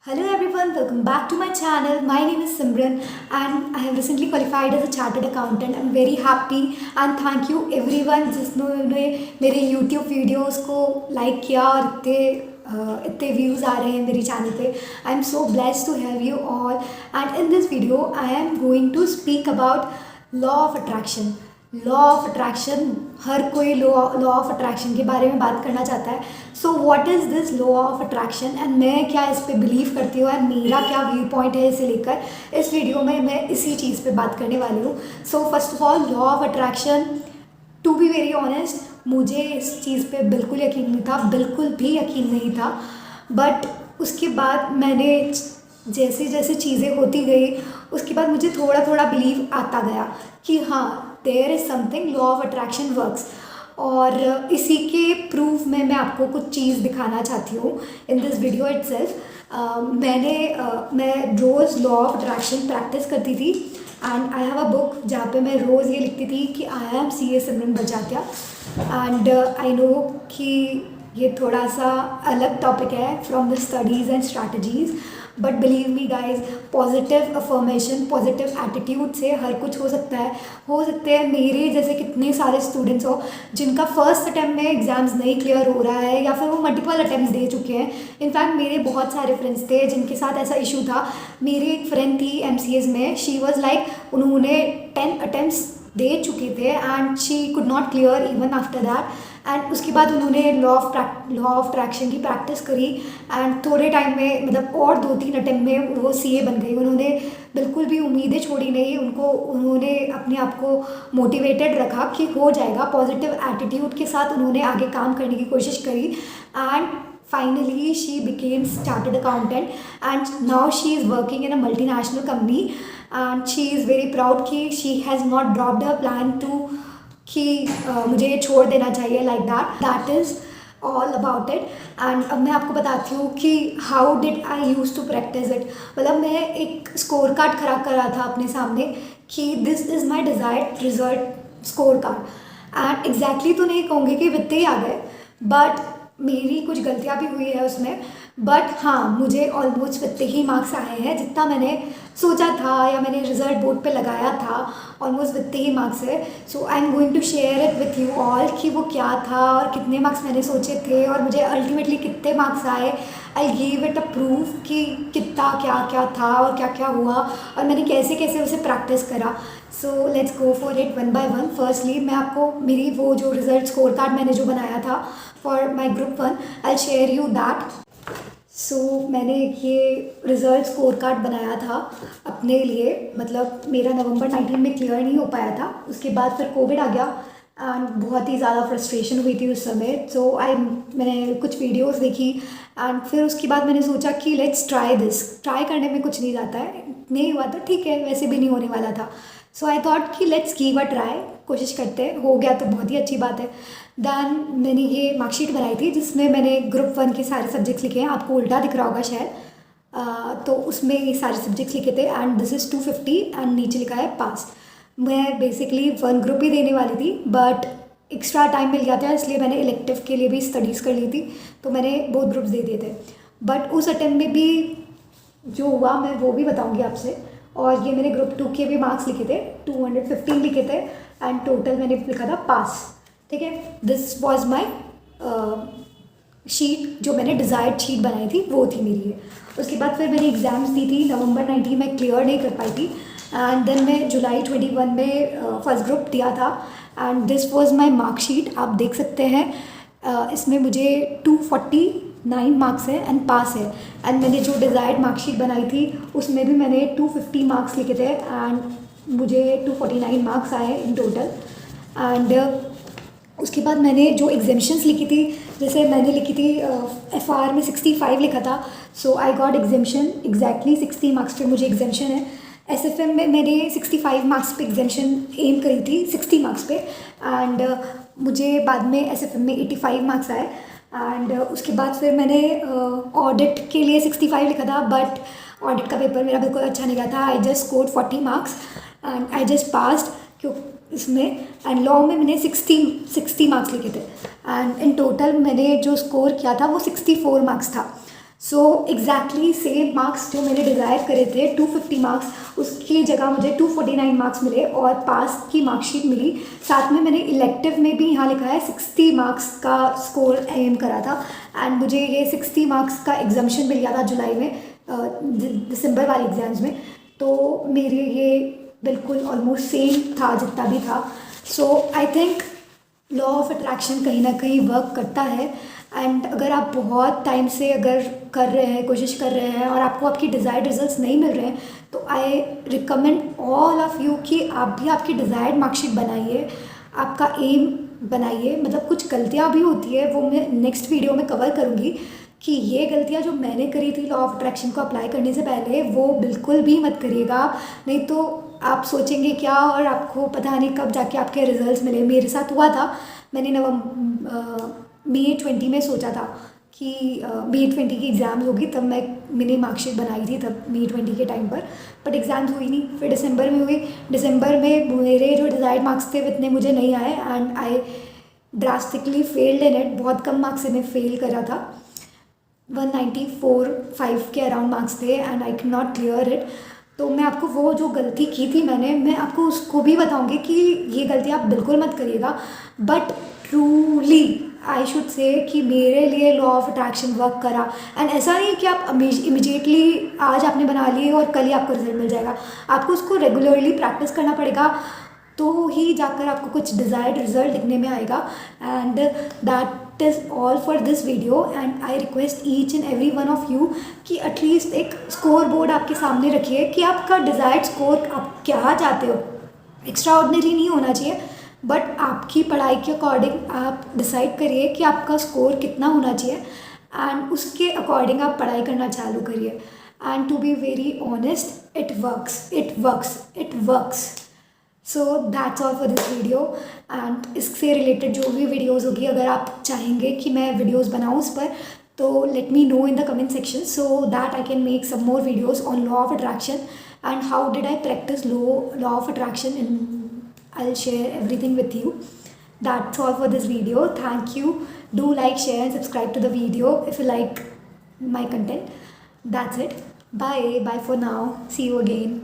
Hello everyone, welcome back to my channel. My name is Simran and I have recently qualified as a chartered accountant. I'm very happy and thank you everyone जिसने मेरे YouTube videos को like किया और इतने views आ रहे हैं मेरी channel पे. I am so blessed to have you all and in this video I am going to speak about law of attraction. Law of attraction, हर कोई लॉ ऑफ अट्रैक्शन के बारे में बात करना चाहता है. So what is this law of attraction and मैं क्या इस पे बिलीव करती हूँ एंड मेरा क्या व्यू पॉइंट है इसे लेकर. इस वीडियो में मैं इसी चीज़ पे बात करने वाली हूँ. So first of all, law of attraction, to be very honest, मुझे इस चीज़ पे बिल्कुल यकीन नहीं था, बिल्कुल भी यकीन नहीं था. बट उसके बाद मैंने जैसे जैसे चीज़ें होती गई उसके बाद मुझे थोड़ा थोड़ा बिलीव आता गया कि हाँ, there is something, law of attraction works. और इसी के प्रूफ में मैं आपको कुछ चीज़ दिखाना चाहती हूँ इन दिस वीडियो इटसेल्फ. मैं रोज़ लॉ ऑफ अट्रैक्शन प्रैक्टिस करती थी and I have a book जहाँ पे मैं रोज़ ये लिखती थी कि I am C A Simran Barjatya. And I know कि ये थोड़ा सा अलग टॉपिक है from the studies and strategies, but believe me guys, positive affirmation, positive attitude से हर कुछ हो सकता है. हो सकते हैं मेरे जैसे कितने सारे स्टूडेंट्स हो जिनका फर्स्ट अटैम्प्ट में एग्ज़ाम्स नहीं क्लियर हो रहा है या फिर वो मल्टीपल अटैम्प्ट्स दे चुके हैं. इनफैक्ट मेरे बहुत सारे फ्रेंड्स थे जिनके साथ ऐसा इशू था. मेरी एक फ्रेंड थी एमसीएस में, शी वॉज लाइक, उन्होंने 10 अटैम्प्ट्स दे चुके थे and she could not clear even after that. And उसके बाद उन्होंने लॉ ऑफ अट्रैक्शन की प्रैक्टिस करी एंड थोड़े टाइम में, मतलब और 2-3 अटेम्प्ट में वो सीए बन गई. उन्होंने बिल्कुल भी उम्मीदें छोड़ी नहीं. उन्होंने अपने आप को मोटिवेटेड रखा कि हो जाएगा. पॉजिटिव एटीट्यूड के साथ उन्होंने आगे काम करने की कोशिश करी and finally she became chartered accountant and now she is working in a multinational company and she is very proud कि she has not dropped her plan to कि मुझे ये छोड़ देना चाहिए, like that is all about it. And अब मैं आपको बताती हूँ कि how did I use to practice it. मतलब मैं एक स्कोर कार्ड खड़ा कर रहा था अपने सामने कि this is my desired result score card. And exactly तो नहीं कहूँगी कि वित्ते ही आ गए, बट मेरी कुछ गलतियाँ भी हुई है उसमें. बट हाँ, मुझे ऑलमोस्ट वित्ते ही मार्क्स आए हैं जितना मैंने सोचा था या मैंने रिजल्ट बोर्ड पे लगाया था. ऑलमोस्ट वित्ते ही मार्क्स है. So I am going to share it with you all कि वो क्या था और कितने मार्क्स मैंने सोचे थे और मुझे अल्टीमेटली कितने मार्क्स आए. I give it a proof कि कितना क्या क्या था और क्या क्या हुआ और मैंने कैसे कैसे उसे प्रैक्टिस करा. So let's go for it one by one. Firstly मैं आपको मेरी वो जो रिजल्ट स्कोर कार्ड मैंने जो बनाया था for my group 1, I share you that. So मैंने ये रिज़ल्ट स्कोर कार्ड बनाया था अपने लिए. मतलब मेरा नवंबर 19 में क्लियर नहीं हो पाया था. उसके बाद फिर कोविड आ गया एंड बहुत ही ज़्यादा फ्रस्ट्रेशन हुई थी उस समय. सो मैंने कुछ वीडियोस देखी एंड फिर उसके बाद मैंने सोचा कि लेट्स ट्राई दिस. ट्राई करने में कुछ नहीं जाता है, नहीं हुआ तो ठीक है, वैसे भी नहीं होने वाला था. सो आई थॉट कि लेट्स गिव अ ट्राई, कोशिश करते हैं, हो गया तो बहुत ही अच्छी बात है. दैन मैंने ये मार्कशीट बनाई थी जिसमें मैंने ग्रुप 1 के सारे सब्जेक्ट्स लिखे हैं. आपको उल्टा दिख रहा होगा शायद. तो उसमें ये सारे सब्जेक्ट्स लिखे थे एंड दिस इज़ 250 एंड नीचे लिखा है पास. मैं बेसिकली 1 ग्रुप ही देने वाली थी बट एक्स्ट्रा टाइम मिल गया था इसलिए मैंने इलेक्टिव के लिए भी स्टडीज़ कर ली थी, तो मैंने बोथ ग्रुप्स दे दिए थे. बट उस अटेम्प्ट में भी जो हुआ मैं वो भी बताऊँगी आपसे. और ये मैंने ग्रुप 2 के भी मार्क्स लिखे थे, 215 लिखे थे एंड टोटल मैंने लिखा था पास. ठीक है, दिस वॉज माई शीट जो मैंने डिज़ायर्ड शीट बनाई थी वो थी मेरी ये. उसके बाद फिर मैंने एग्ज़ाम्स दी थी. नवंबर 19 में क्लियर नहीं कर पाई थी एंड देन मैं जुलाई 21 में फर्स्ट ग्रुप दिया था and this was my marksheet. आप देख सकते हैं इसमें मुझे 249 मार्क्स है एंड पास है. एंड मैंने जो डिज़ायर्ड मार्कशीट बनाई थी उसमें भी मैंने 250 मार्क्स लिखे थे एंड मुझे 249 मार्क्स आए इन टोटल. एंड उसके बाद मैंने जो एग्जेम्पशंस लिखी थी, जैसे मैंने लिखी थी एफआर में 65 लिखा था. So I got exemption exactly 60 marks पे मुझे एग्जेम्पशन है. एसएफएम में मैंने 65 मार्क्स पे एग्जेम्पशन एम करी थी 60 मार्क्स पे एंड मुझे बाद में एसएफएम में 85 मार्क्स आए. एंड उसके बाद फिर मैंने ऑडिट के लिए 65 लिखा था बट ऑडिट का पेपर मेरा बिल्कुल अच्छा नहीं गया था. I just scored 40 marks and I just passed क्यों इसमें. एंड लॉ में मैंने 60 मार्क्स लिखे थे एंड इन टोटल मैंने जो स्कोर किया था वो 64 मार्क्स था. सो एग्जैक्टली सेम मार्क्स जो मैंने डिज़ायर करे थे 250 मार्क्स, उसकी जगह मुझे 249 मार्क्स मिले और पास की मार्कशीट मिली। साथ में मैंने इलेक्टिव में भी यहाँ लिखा है 60 मार्क्स का स्कोर एम करा था एंड मुझे ये 60 मार्क्स का एग्जामेशन मिल गया था जुलाई में, दिसंबर वाले एग्ज़ाम्स में। तो मेरे ये बिल्कुल ऑलमोस्ट सेम था जितना भी था। So I think law of attraction कहीं ना कहीं वर्क करता है एंड अगर आप बहुत टाइम से अगर कर रहे हैं, कोशिश कर रहे हैं और आपको आपकी डिज़ायर्ड रिजल्ट्स नहीं मिल रहे हैं, तो I recommend all of you कि आप भी आपकी डिज़ायर्ड मार्कशीट बनाइए, आपका एम बनाइए। मतलब कुछ गलतियाँ भी होती है, वो मैं नेक्स्ट वीडियो में कवर करूँगी कि ये गलतियाँ जो मैंने करी थी लॉ ऑफ अट्रैक्शन को अप्लाई करने से पहले, वो बिल्कुल भी मत करिएगा। नहीं तो आप सोचेंगे क्या और आपको पता नहीं कब जाके आपके रिजल्ट्स मिले। मेरे साथ हुआ था, मैंने मई 20 में सोचा था कि मई 20 की एग्ज़ाम्स होगी, तब मैंने मार्कशीट बनाई थी तब मई 20 के टाइम पर, बट एग्ज़ाम्स हुई नहीं। फिर दिसंबर में हुई, दिसंबर में मेरे जो डिज़ायर्ड मार्क्स थे इतने मुझे नहीं आए and I drastically failed in it. बहुत कम मार्क्स से मैं फेल करा था, 194.5 के अराउंड मार्क्स थे and I can not clear it. तो मैं आपको वो जो गलती की थी मैं आपको उसको भी बताऊंगी कि ये गलती आप बिल्कुल मत करिएगा। But truly I should say कि मेरे लिए लॉ ऑफ अट्रैक्शन वर्क करा एंड ऐसा नहीं कि आप इमिजिएटली आज आपने बना लिए और कल ही आपको रिजल्ट मिल जाएगा। आपको उसको रेगुलरली प्रैक्टिस करना पड़ेगा, तो ही जाकर आपको कुछ डिज़ायर्ड रिजल्ट दिखने में आएगा। And that is all for this video and I request each and every one of you कि एटलीस्ट एक स्कोर बोर्ड आपके सामने रखिए कि आपका डिज़ायर्ड स्कोर आप क्या चाहते हो। एक्स्ट्रा ऑर्डिनरी नहीं होना चाहिए, बट आपकी पढ़ाई के अकॉर्डिंग आप डिसाइड करिए कि आपका स्कोर कितना होना चाहिए एंड उसके अकॉर्डिंग आप पढ़ाई करना चालू करिए। And to be very honest, it works, it works, it works. So that's all for this video and इससे रिलेटेड जो भी वीडियोज़ होगी, अगर आप चाहेंगे कि मैं वीडियोज़ बनाऊँ उस पर, तो let me know in the comment section so that I can make some more videos on law of attraction and how did I practice law of attraction and I'll share everything with you. That's all for this video. Thank you. Do like, share and subscribe to the video if you like my content. That's it. Bye. Bye for now. See you again.